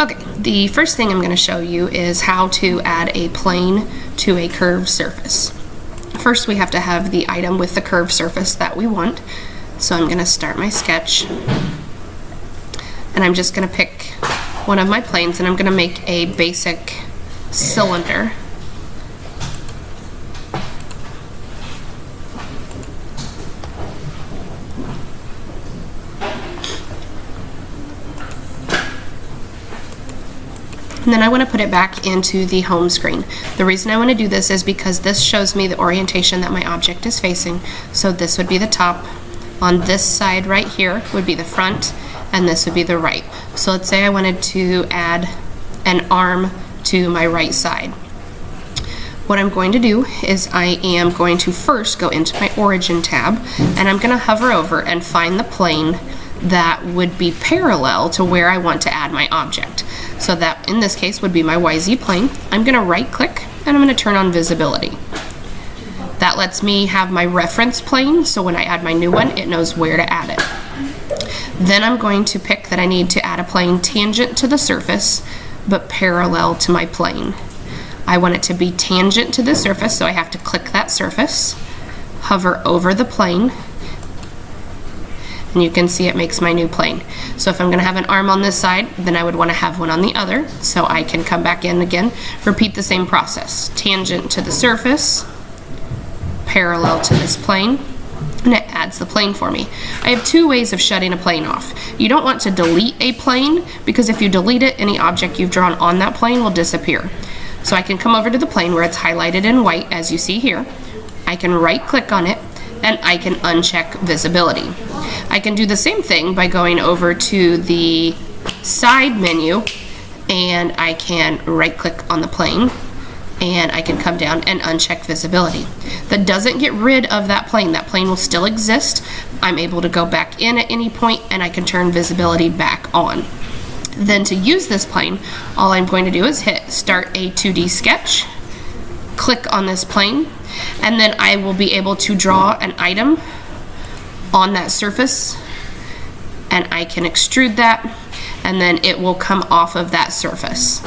Okay, the first thing I'm going to show you is how to add a plane to a curved surface. First, we have to have the item with the curved surface that we want. So I'm going to start my sketch, and I'm just going to pick one of my planes, and I'm going to make a basic cylinder. And then I want to put it back into the home screen. The reason I want to do this is because this shows me the orientation that my object is facing. So this would be the top. On this side right here would be the front, and this would be the right. So let's say I wanted to add an arm to my right side. What I'm going to do is I am going to first go into my origin tab, and I'm going to hover over and find the plane that would be parallel to where I want to add my object. So that in this case would be my YZ plane. I'm going to right click and I'm going to turn on visibility. That lets me have my reference plane, so when I add my new one, it knows where to add it. Then I'm going to pick that I need to add a plane tangent to the surface but parallel to my plane. I want it to be tangent to the surface, so I have to click that surface, hover over the plane, and you can see it makes my new plane. So if I'm going to have an arm on this side, then I would want to have one on the other. So I can come back in again, repeat the same process. Tangent to the surface, parallel to this plane, and it adds the plane for me. I have two ways of shutting a plane off. You don't want to delete a plane, because if you delete it, any object you've drawn on that plane will disappear. So I can come over to the plane where it's highlighted in white, as you see here. I can right click on it, and I can uncheck visibility. I can do the same thing by going over to the side menu, and I can right click on the plane, and I can come down and uncheck visibility. That doesn't get rid of that plane. That plane will still exist. I'm able to go back in at any point, and I can turn visibility back on. Then to use this plane, all I'm going to do is hit Start a 2D Sketch, click on this plane, and then I will be able to draw an item on that surface, and I can extrude that, and then it will come off of that surface.